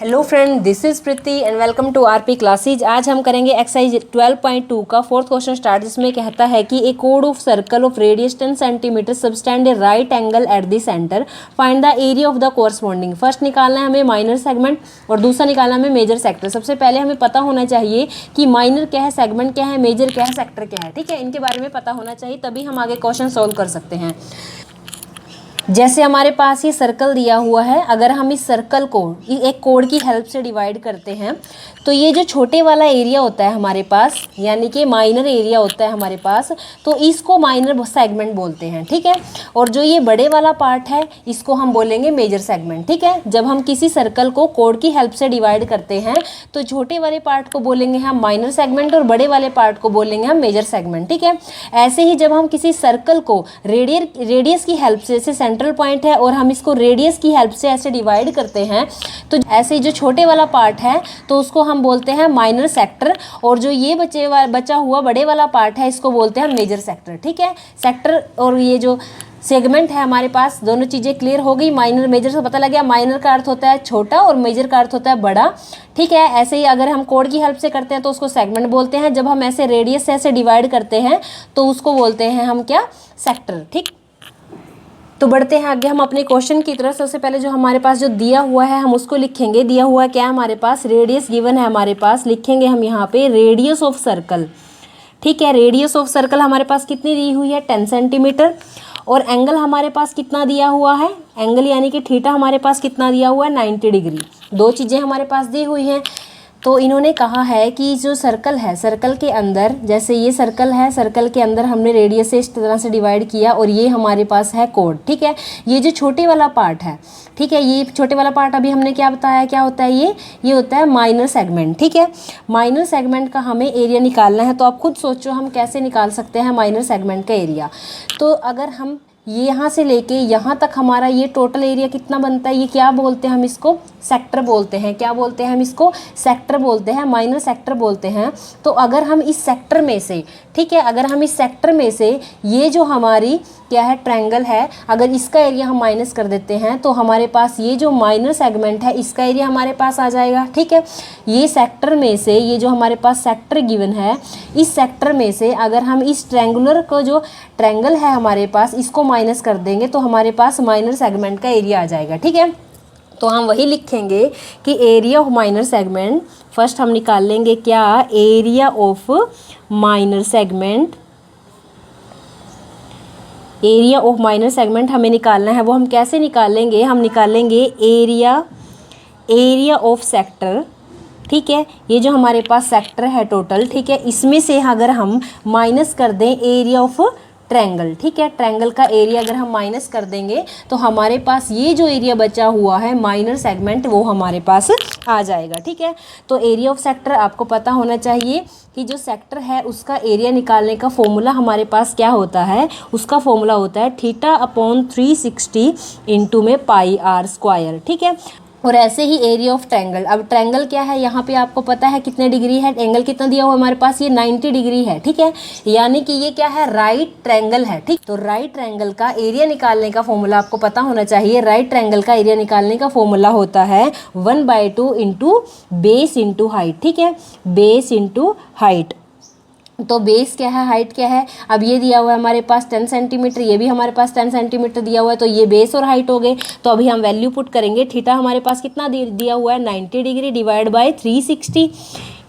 Hello friend, this is Preeti and welcome to RP classes. आज हम करेंगे एक्सरसाइज 12.2 का फोर्थ क्वेश्चन स्टार्ट, जिसमें कहता है कि ए कोड of circle of radius 10 centimetre subtend a right angle at the centre, find the area of the corresponding. First निकालना है हमें माइनर सेगमेंट और दूसरा निकालना है हमें मेजर सेक्टर। सबसे पहले हमें पता होना चाहिए कि माइनर क्या है, सेगमेंट क्या है, मेजर क्या है, सेक्टर क्या है। ठीक है, इनके बारे में पता होना चाहिए, तभी हम आगे क्वेश्चन सॉल्व कर सकते हैं। जैसे हमारे पास ये सर्कल दिया हुआ है, अगर हम इस सर्कल को एक कोड की हेल्प से डिवाइड करते हैं तो ये जो छोटे वाला एरिया होता है हमारे पास, यानी कि माइनर एरिया होता है हमारे पास, तो इसको माइनर सेगमेंट बोलते हैं। ठीक है, और जो ये बड़े वाला पार्ट है इसको हम बोलेंगे मेजर सेगमेंट। ठीक है, जब हम किसी सर्कल को कोड की हेल्प से डिवाइड करते हैं तो छोटे वाले पार्ट को बोलेंगे हम माइनर सेगमेंट और बड़े वाले पार्ट को बोलेंगे हम मेजर सेगमेंट। ठीक है, ऐसे ही जब हम किसी सर्कल को रेडियस की हेल्प से, जैसे सेंट्रल पॉइंट है और हम इसको रेडियस की हेल्प से ऐसे डिवाइड करते हैं, तो ऐसे ही जो छोटे वाला पार्ट है तो उसको हम बोलते हैं माइनर सेक्टर, और जो ये बचा हुआ बड़े वाला पार्ट है इसको बोलते हैं मेजर सेक्टर। ठीक है, सेक्टर और ये जो सेगमेंट है हमारे पास, दोनों चीज़ें क्लियर हो गई। माइनर मेजर से पता लग गया, माइनर का अर्थ होता है छोटा और मेजर का अर्थ होता है बड़ा। ठीक है, ऐसे ही अगर हम कोड की हेल्प से करते हैं तो उसको सेगमेंट बोलते हैं, जब हम ऐसे रेडियस से ऐसे डिवाइड करते हैं तो उसको बोलते हैं हम क्या, सेक्टर। ठीक, तो बढ़ते हैं आगे हम अपने क्वेश्चन की तरफ। सबसे पहले जो हमारे पास जो दिया हुआ है हम उसको लिखेंगे। दिया हुआ क्या है हमारे पास, रेडियस गिवन है हमारे पास, लिखेंगे हम यहाँ पे रेडियस ऑफ सर्कल। ठीक है, रेडियस ऑफ सर्कल हमारे पास कितनी दी हुई है, 10 सेंटीमीटर, और एंगल हमारे पास कितना दिया हुआ है, एंगल यानी कि थीटा हमारे पास कितना दिया हुआ है, 90 डिग्री। दो चीज़ें हमारे पास दी हुई हैं। तो इन्होंने कहा है कि जो सर्कल है, सर्कल के अंदर, जैसे ये सर्कल है, सर्कल के अंदर हमने रेडियस से इस तरह से डिवाइड किया और ये हमारे पास है कोड। ठीक है, ये जो छोटे वाला पार्ट है, ठीक है, ये छोटे वाला पार्ट अभी हमने क्या बताया, क्या होता है ये होता है माइनर सेगमेंट। ठीक है, माइनर सेगमेंट का हमें एरिया निकालना है, तो आप खुद सोचो हम कैसे निकाल सकते हैं माइनर सेगमेंट का एरिया। तो अगर हम ये यहाँ से लेके यहाँ तक हमारा ये टोटल एरिया कितना बनता है, ये क्या बोलते हैं हम इसको, सेक्टर बोलते हैं। क्या बोलते हैं हम इसको, सेक्टर बोलते हैं, माइनर सेक्टर बोलते हैं। तो अगर हम इस सेक्टर में से, ठीक है, अगर हम इस सेक्टर में से ये जो हमारी क्या है, ट्रायंगल है, अगर इसका एरिया हम माइनस कर देते हैं तो हमारे पास ये जो माइनर सेगमेंट है इसका एरिया हमारे पास आ जाएगा। ठीक है, ये सेक्टर में से, ये जो हमारे पास सेक्टर गिवन है, इस सेक्टर में से अगर हम इस ट्रायंगुलर को, जो ट्रायंगल है हमारे पास, इसको माइनस कर देंगे तो हमारे पास माइनर सेगमेंट का एरिया आ जाएगा। ठीक है, तो हम वही लिखेंगे कि area of minor segment, first हम निकाल लेंगे क्या, area of minor segment. Area of minor segment हमें निकालना है, वो हम कैसे निकालेंगे, हम निकालेंगे एरिया ऑफ सेक्टर। ठीक है, ये जो हमारे पास सेक्टर है टोटल, ठीक है, इसमें से अगर हम माइनस कर दें एरिया ऑफ ट्रायंगल, ठीक है, ट्रायंगल का एरिया अगर हम माइनस कर देंगे तो हमारे पास ये जो एरिया बचा हुआ है माइनर सेगमेंट, वो हमारे पास आ जाएगा। ठीक है, तो एरिया ऑफ सेक्टर आपको पता होना चाहिए कि जो सेक्टर है उसका एरिया निकालने का फॉर्मूला हमारे पास क्या होता है, उसका फॉर्मूला होता है θ/360 इंटू में πr²। ठीक है, और ऐसे ही एरिया ऑफ ट्रायंगल। अब ट्रायंगल क्या है, यहाँ पे आपको पता है कितने डिग्री है, एंगल कितना दिया हुआ हमारे पास, ये 90 डिग्री है। ठीक है, यानी कि ये क्या है, राइट ट्रायंगल है। ठीक, तो राइट ट्रायंगल का एरिया निकालने का फॉर्मूला आपको पता होना चाहिए। राइट ट्रायंगल का एरिया निकालने का फॉर्मूला होता है 1/2 इंटू बेस इंटू हाइट। ठीक है, बेस इंटू हाइट। तो बेस क्या है, हाइट क्या है, अब ये दिया हुआ है हमारे पास 10 सेंटीमीटर, ये भी हमारे पास 10 सेंटीमीटर दिया हुआ है, तो ये बेस और हाइट हो गए। तो अभी हम वैल्यू पुट करेंगे, थीटा हमारे पास कितना दिया हुआ है, 90 डिग्री डिवाइड बाय 360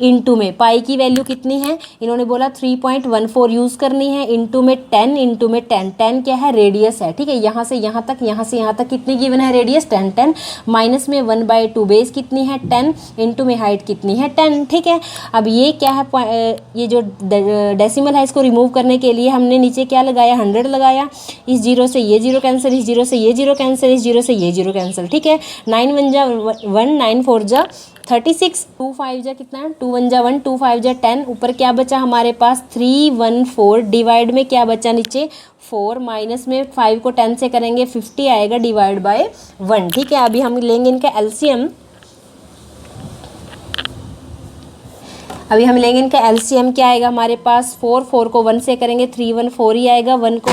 इंटू में पाई की वैल्यू कितनी है, इन्होंने बोला 3.14 यूज़ करनी है, इंटू में 10, इंटू में 10, 10 क्या है, रेडियस है। ठीक है, यहाँ से यहाँ तक, यहाँ से यहाँ तक कितनी गिवन है, रेडियस 10, 10 माइनस में 1/2, बेस कितनी है 10, इंटू में हाइट कितनी है 10। ठीक है, अब ये क्या है, ये जो डेसिमल है इसको रिमूव करने के लिए हमने नीचे क्या लगाया, 100 लगाया। इस जीरो से ये जीरो कैंसिल, इस जीरो से ये जीरो कैंसिल, इस जीरो से ये जीरो कैंसिल। ठीक है, 9 1 जा 1, 9 4 जा 36, 2 5 जा कितना है, 2 1 जा 1, 2 5 जा 10, ऊपर क्या बचा हमारे पास 314, डिवाइड में क्या बचा नीचे 4, माइनस में 5 को 10 से करेंगे 50 आएगा डिवाइड बाय 1। ठीक है, अभी हम लेंगे इनका एलसीएम। अभी हम लेंगे इनका एलसीएम, क्या आएगा हमारे पास 4 को 1 से करेंगे 3 1 4 ही आएगा, 1 को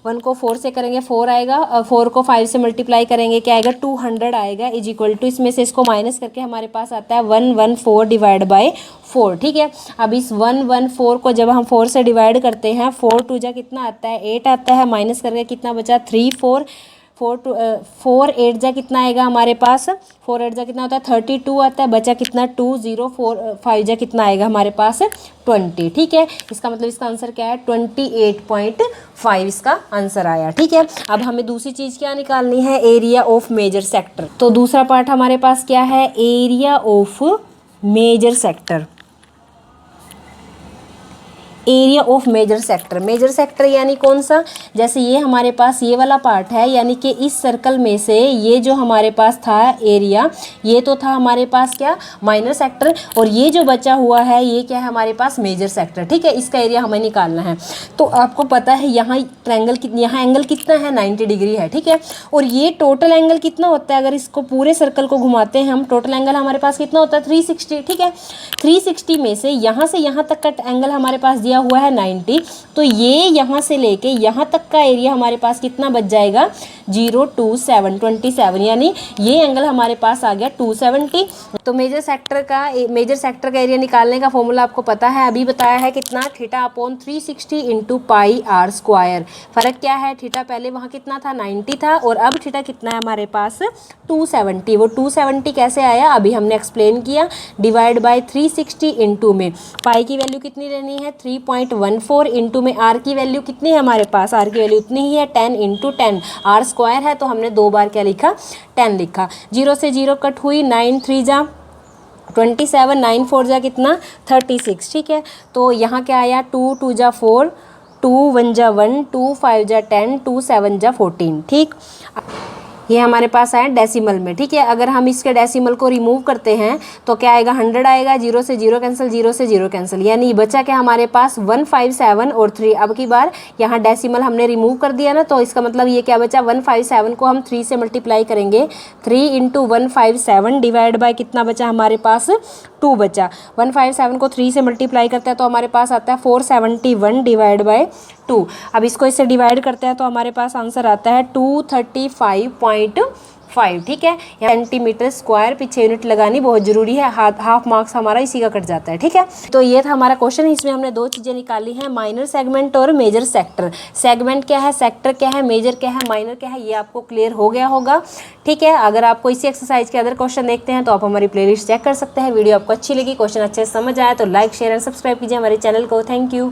1 को 4 से करेंगे 4 आएगा, 4 को 5 से मल्टीप्लाई करेंगे क्या आएगा 200 आएगा, इज इक्वल टू इसमें से इसको माइनस करके हमारे पास आता है 114 डिवाइड बाय 4। ठीक है, अब इस 114 को जब हम 4 से डिवाइड करते हैं 4 टू जा कितना आता है 8 आता है, माइनस करके कितना बचा 3 4 8 जा कितना आएगा हमारे पास 4 8 जा कितना होता है 32 आता है, बचा कितना 2 0 4 5 जा कितना आएगा हमारे पास 20। ठीक है, इसका मतलब इसका आंसर क्या है 28.5 इसका आंसर आया। ठीक है, अब हमें दूसरी चीज़ क्या निकालनी है, एरिया ऑफ मेजर सेक्टर। तो दूसरा पार्ट हमारे पास क्या है, area of major sector. Area of major sector, major sector यानी कौन सा, जैसे ये हमारे पास ये वाला पार्ट है, यानी कि इस सर्कल में से ये जो हमारे पास था एरिया, ये तो था हमारे पास क्या माइनर सेक्टर, और ये जो बचा हुआ है ये क्या है हमारे पास मेजर सेक्टर। ठीक है, इसका एरिया हमें निकालना है। तो आपको पता है यहाँ ट्रायंगल यहाँ एंगल कितना है 90 डिग्री है। ठीक है, और ये टोटल एंगल कितना होता है, अगर इसको पूरे सर्कल को घुमाते हैं हम, टोटल एंगल हमारे पास कितना होता है 360। ठीक है, 360 में से यहाँ तक का एंगल हमारे पास दिया हुआ है 90, तो ये यहाँ से लेके यहाँ तक का एरिया हमारे पास कितना बच जाएगा 027 यानी ये एंगल हमारे पास आ गया 270। तो मेजर सेक्टर का एरिया निकालने का फॉर्मूला आपको पता है, अभी बताया है कितना, theta upon 360 into pi R square. फर्क क्या है, थीटा पहले वहाँ कितना था 90 था, और अब थीटा कितना है हमारे पास 270। वो 270 कैसे आया अभी हमने एक्सप्लेन किया, डिवाइड बाय 360 इंटू में पाई की वैल्यू कितनी लेनी है 3.14 इंटू में आर की वैल्यू कितनी है हमारे पास, आर की वैल्यू उतनी ही है 10 इंटू 10, आर स्क्वायर है तो हमने 2 बार क्या लिखा 10 लिखा। 0 से 0 कट हुई, 9 3 जा 27, 9 4 जा कितना 36। ठीक है, तो यहाँ क्या आया 2 2 जा 4, 2 1 जा 1, 2 5 जा 10, 2 7 जा 14। ठीक, ये हमारे पास आया डेसिमल में। ठीक है, अगर हम इसके डेसिमल को रिमूव करते हैं तो क्या आएगा 100 आएगा, 0 से 0 कैंसिल, 0 से 0 कैंसिल, यानी बचा क्या हमारे पास 157 और 3। अब की बार यहाँ डेसिमल हमने रिमूव कर दिया ना, तो इसका मतलब ये क्या बचा 157 को हम 3 से मल्टीप्लाई करेंगे, 3 इंटू 157 डिवाइड बाय कितना बचा हमारे पास 2 बचा। 157 को 3 से मल्टीप्लाई करते हैं तो हमारे पास आता है 471 डिवाइड बाय 2। अब इसको इससे डिवाइड करते हैं तो हमारे पास आंसर आता है 235.5। ठीक है, सेंटीमीटर स्क्वायर, पीछे यूनिट लगानी बहुत जरूरी है, हाफ मार्क्स हमारा इसी का कट जाता है। ठीक है, तो ये था हमारा क्वेश्चन, इसमें हमने 2 चीज़ें निकाली हैं, माइनर सेगमेंट और मेजर सेक्टर। सेगमेंट क्या है, सेक्टर क्या है, मेजर क्या है, माइनर क्या है, ये आपको क्लियर हो गया होगा। ठीक है, अगर आपको इसी एक्सरसाइज के अदर क्वेश्चन देखते हैं तो आप हमारी प्लेलिस्ट चेक कर सकते हैं। वीडियो आपको अच्छी लगी, क्वेश्चन अच्छे से समझ आया तो लाइक शेयर एंड सब्सक्राइब कीजिए हमारे चैनल को। Thank you.